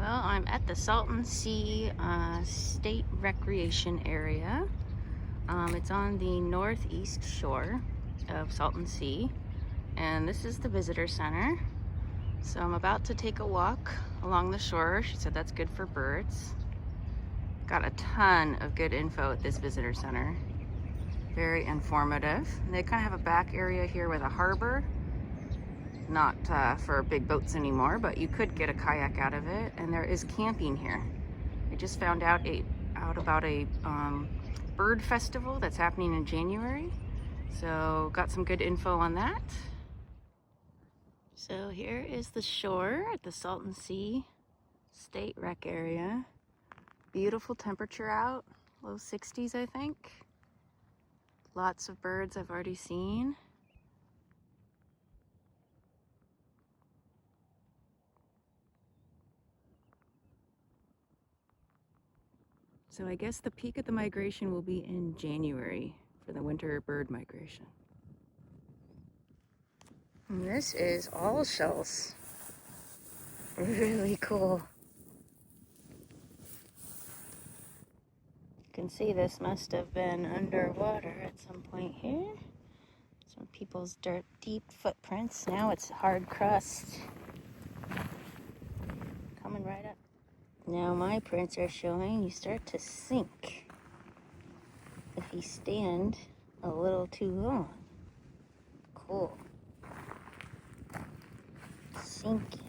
Well, I'm at the Salton Sea State Recreation Area. It's on the northeast shore of Salton Sea, and this is the visitor center. So I'm about to take a walk along the shore. She said that's good for birds. Got a ton of good info at this visitor center. Very informative. And they kind of have a back area here with a harbor. Not for big boats anymore, but you could get a kayak out of it, and there is camping here. I just found out about a bird festival that's happening in January, so got some good info on that. So here is the shore at the Salton Sea State Rec Area. Beautiful temperature out, low 60s I think. Lots of birds I've already seen. So I guess the peak of the migration will be in January for the winter bird migration. And this is all shells. Really cool. You can see this must have been underwater at some point here. Some people's deep footprints. Now it's hard crust. Coming right up. Now my prints are showing you start to sink if you stand a little too long. Cool. Sinking.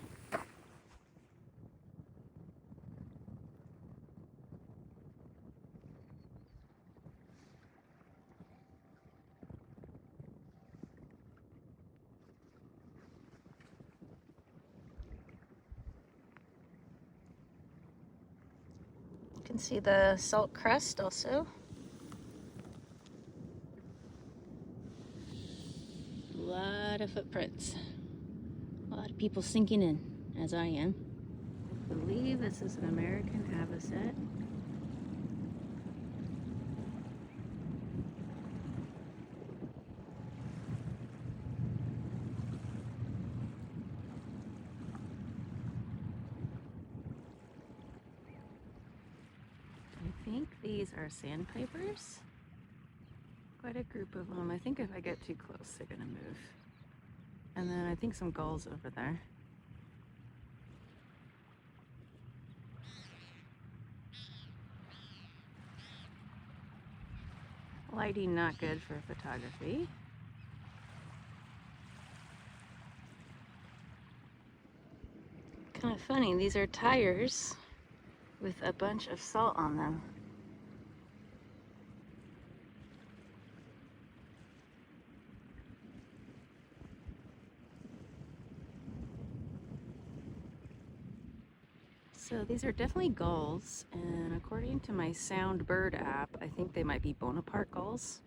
You can see the salt crust also. A lot of footprints. A lot of people sinking in, as I am. I believe this is an American avocet. I think these are sandpipers. Quite a group of them. I think if I get too close, they're gonna move. And then I think some gulls over there. Lighting not good for photography. Kind of funny, these are tires with a bunch of salt on them. So these are definitely gulls, and according to my Sound Bird app, I think they might be Bonaparte gulls.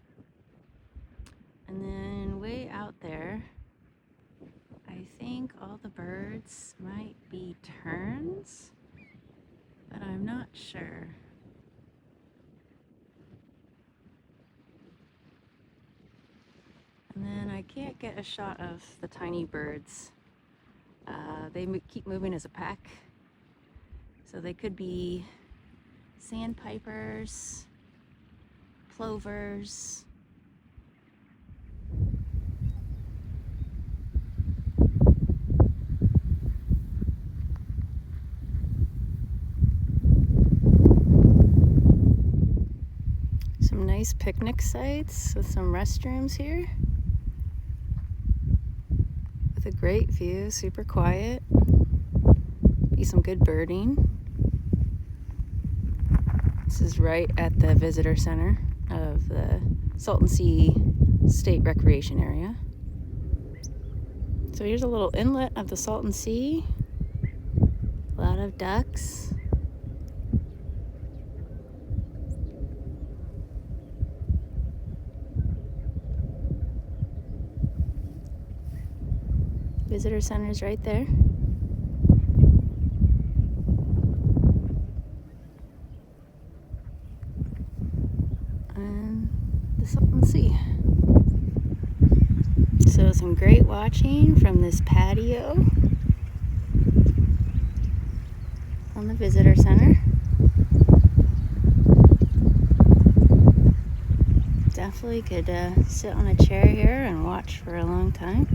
And then way out there, I think all the birds might be terns, but I'm not sure. And then I can't get a shot of the tiny birds. They keep moving as a pack. So they could be sandpipers, plovers. Some nice picnic sites with some restrooms here. With a great view, super quiet. Be some good birding. This is right at the visitor center of the Salton Sea State Recreation Area. So here's a little inlet of the Salton Sea. A lot of ducks. Visitor center's right there. The Salton Sea. So some great watching from this patio on the visitor center. Definitely could sit on a chair here and watch for a long time.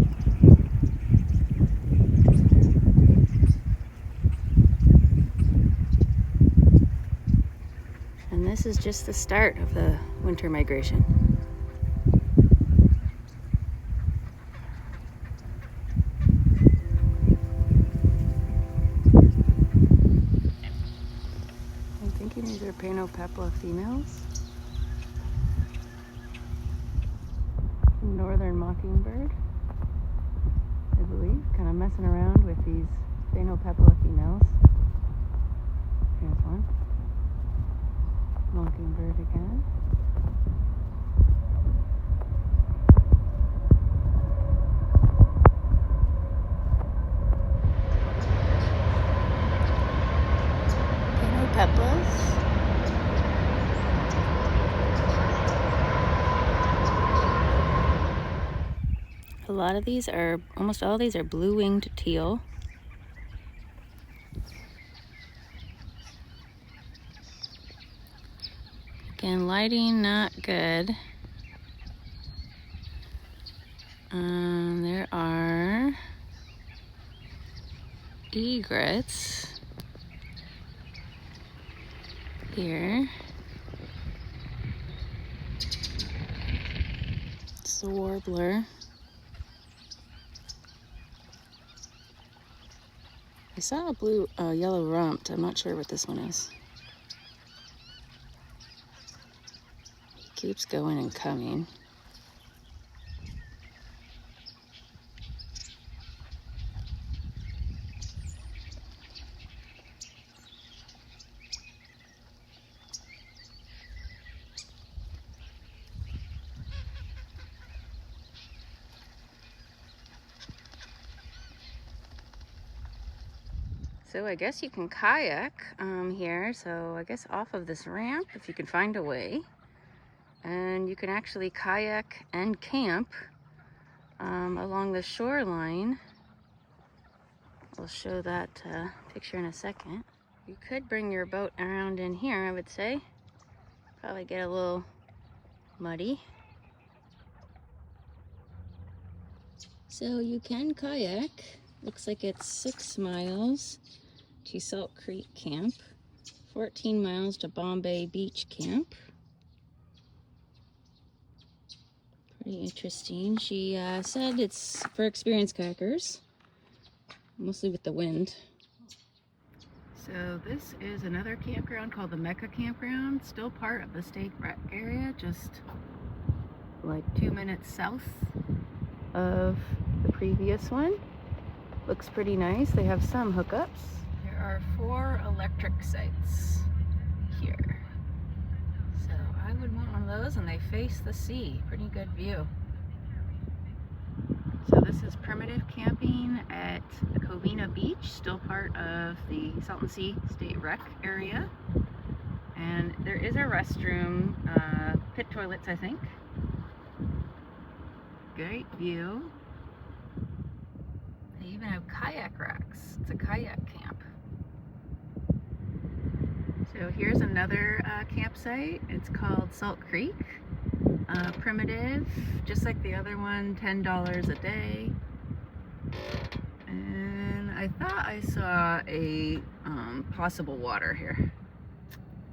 And this is just the start of the winter migration. I'm thinking these are Pepla females. Northern mockingbird, I believe, kind of messing around with these Pepla females. Here's one. Mockingbird again. Peplas. A lot of these are, almost all of these are blue-winged teal. Again, lighting not good. There are egrets here. It's the warbler. I saw a yellow rumped. I'm not sure what this one is. He keeps going and coming. So I guess you can kayak here. So I guess off of this ramp, if you can find a way. And you can actually kayak and camp along the shoreline. I'll show that picture in a second. You could bring your boat around in here, I would say. Probably get a little muddy. So you can kayak. Looks like it's 6 miles to Salt Creek Camp, 14 miles to Bombay Beach Camp. Pretty interesting. She said it's for experienced kayakers, mostly with the wind. So this is another campground called the Mecca campground, still part of the state rec area, just like 2 minutes south of the previous one. Looks pretty nice. They have some hookups. There are 4 electric sites here. So I would want one of those, and they face the sea. Pretty good view. So this is primitive camping at Corvina Beach, still part of the Salton Sea State Rec area. And there is a restroom, pit toilets, I think. Great view. They even have kayak racks. It's a kayak camp. So here's another campsite. It's called Salt Creek. Primitive, just like the other one, $10 a day. And I thought I saw a possible water here.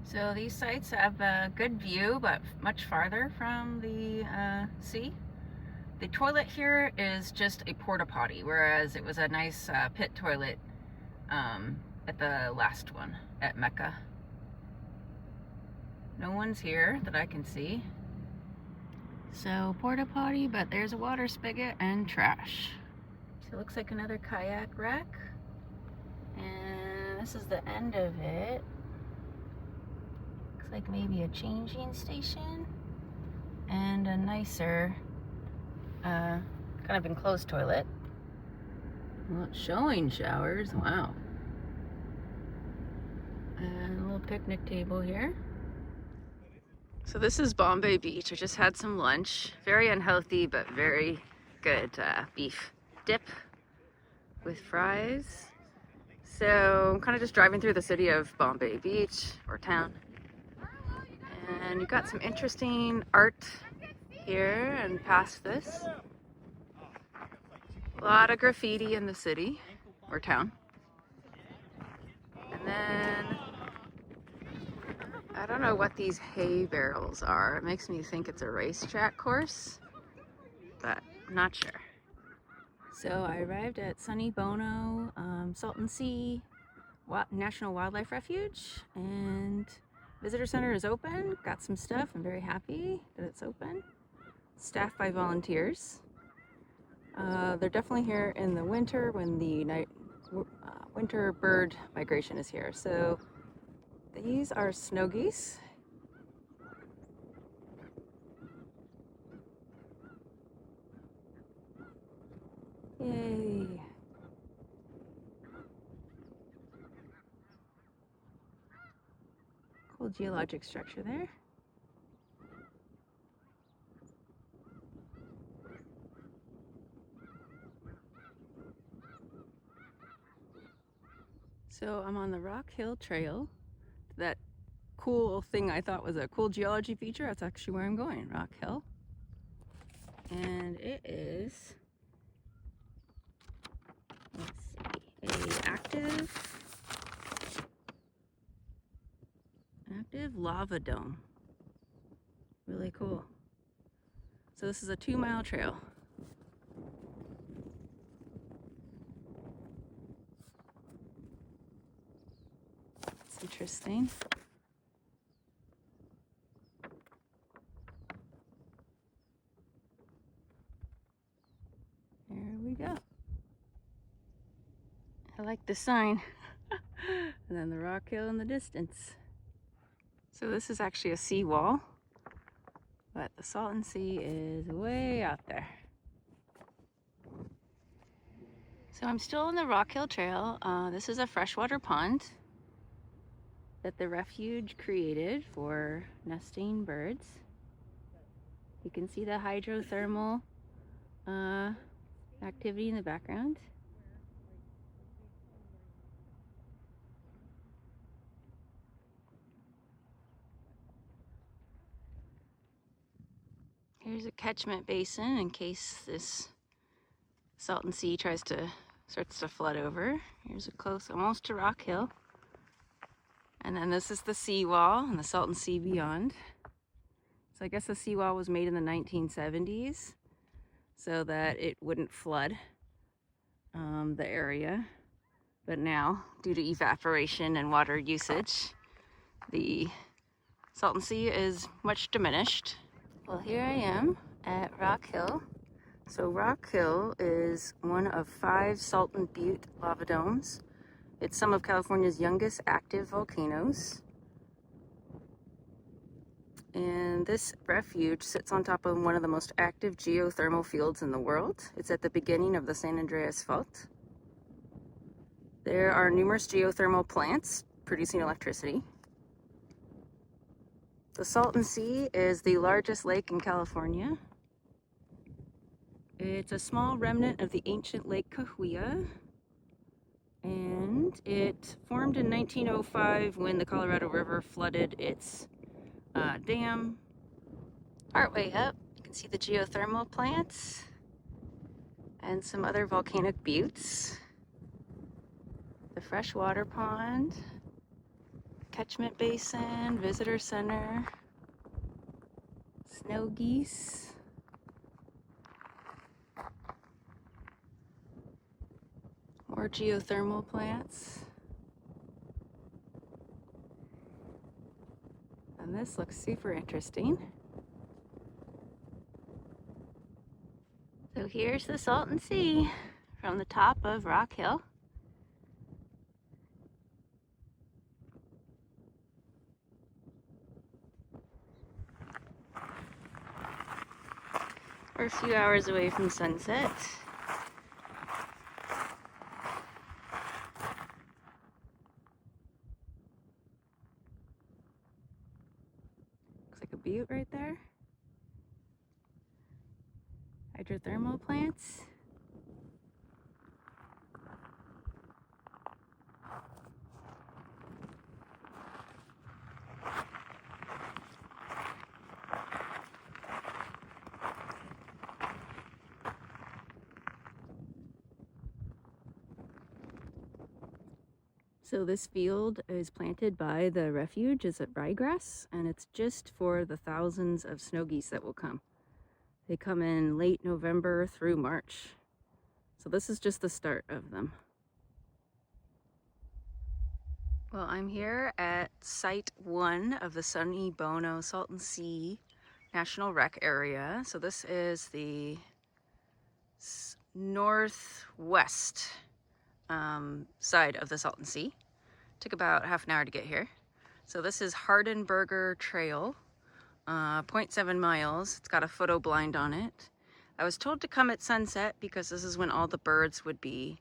So these sites have a good view, but much farther from the sea. The toilet here is just a porta potty, whereas it was a nice pit toilet at the last one at Mecca. No one's here that I can see. So porta potty, but there's a water spigot and trash. So it looks like another kayak rack. And this is the end of it. Looks like maybe a changing station and a nicer kind of enclosed toilet. Well, showing showers, wow. And a little picnic table here. So this is Bombay Beach. I just had some lunch. Very unhealthy, but very good beef dip with fries. So I'm kind of just driving through the city of Bombay Beach, or town. And you've got some interesting art here and past this. A lot of graffiti in the city, or town. And then, I don't know what these hay barrels are. It makes me think it's a racetrack course, but I'm not sure. So I arrived at Sonny Bono, Salton Sea National Wildlife Refuge, and visitor center is open. Got some stuff. I'm very happy that it's open. Staffed by volunteers. They're definitely here in the winter when the winter bird migration is here. So these are snow geese. Yay! Cool geologic structure there. So I'm on the Rock Hill Trail. That cool thing I thought was a cool geology feature, that's actually where I'm going, Rock Hill. And it is, let's see, a active lava dome. Really cool. So this is a 2-mile trail. It's interesting. There we go. I like the sign. And then the rock hill in the distance. So this is actually a seawall, but the Salton Sea is way out there. So I'm still on the Rock Hill Trail. This is a freshwater pond that the refuge created for nesting birds. You can see the hydrothermal activity in the background. Here's a catchment basin in case this Salton Sea starts to flood over. Here's a close, almost to Rock Hill. And then this is the seawall and the Salton Sea beyond. So I guess the seawall was made in the 1970s so that it wouldn't flood the area. But now, due to evaporation and water usage, the Salton Sea is much diminished. Well, here I am at Rock Hill. So Rock Hill is one of 5 Salton Butte lava domes. It's some of California's youngest active volcanoes. And this refuge sits on top of one of the most active geothermal fields in the world. It's at the beginning of the San Andreas Fault. There are numerous geothermal plants producing electricity. The Salton Sea is the largest lake in California. It's a small remnant of the ancient Lake Cahuilla, and it formed in 1905 when the Colorado River flooded its dam. Partway up, you can see the geothermal plants and some other volcanic buttes. The freshwater pond, catchment basin, visitor center, snow geese. More geothermal plants. And this looks super interesting. So here's the Salton Sea from the top of Rock Hill. We're a few hours away from sunset. Looks like a butte right there. Hydrothermal plants. So this field is planted by the refuge is at ryegrass, and it's just for the thousands of snow geese that will come. They come in late November through March. So this is just the start of them. Well, I'm here at Site 1 of the Sonny Bono Salton Sea National Rec Area. So this is the northwest side of the Salton Sea. Took about half an hour to get here. So this is Hardenberger Trail, 0.7 miles. It's got a photo blind on it. I was told to come at sunset because this is when all the birds would be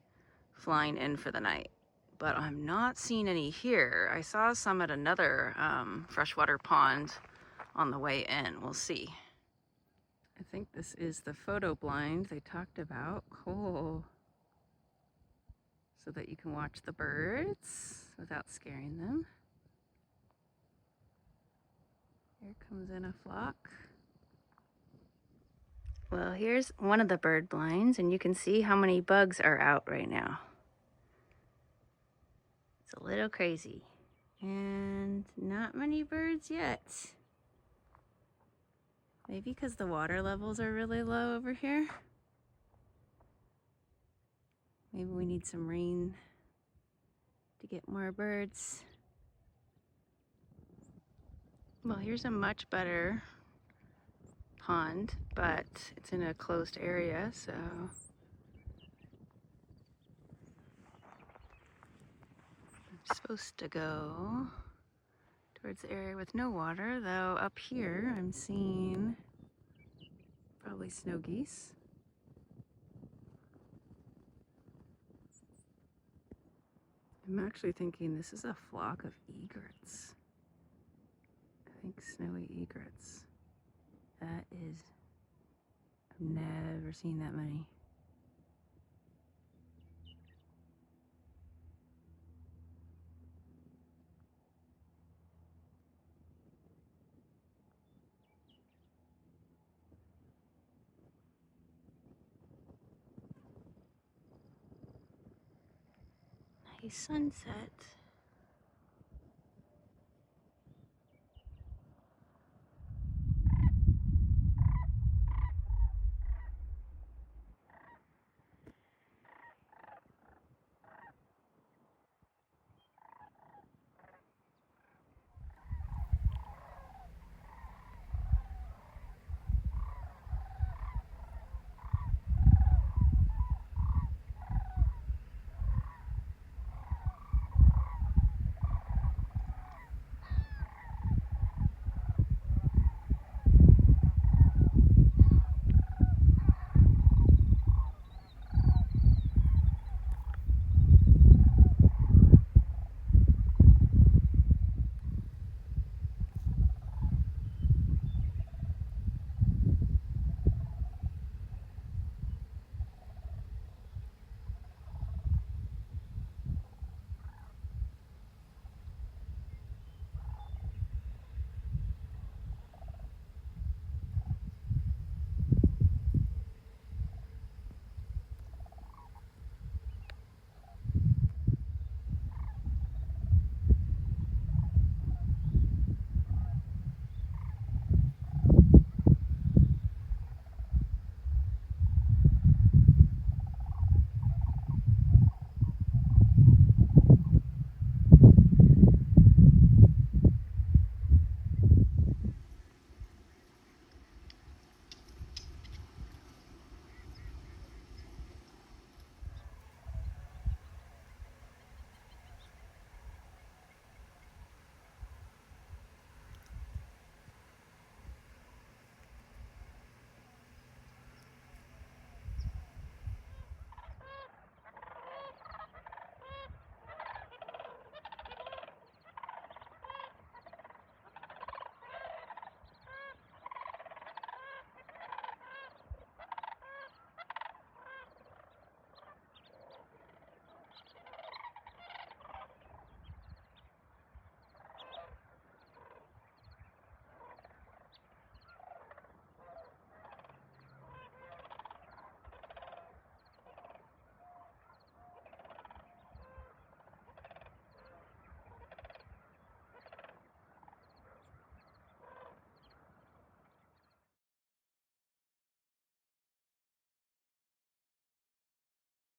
flying in for the night. But I'm not seeing any here. I saw some at another freshwater pond on the way in. We'll see. I think this is the photo blind they talked about. Cool. So that you can watch the birds without scaring them. Here comes in a flock. Well, here's one of the bird blinds, and you can see how many bugs are out right now. It's a little crazy. And not many birds yet. Maybe because the water levels are really low over here. Maybe we need some rain to get more birds. Well, here's a much better pond, but it's in a closed area, so I'm supposed to go towards the area with no water, though up here I'm seeing probably snow geese. I'm actually thinking this is a flock of egrets. I think snowy egrets. That is, I've never seen that many. Nice sunset.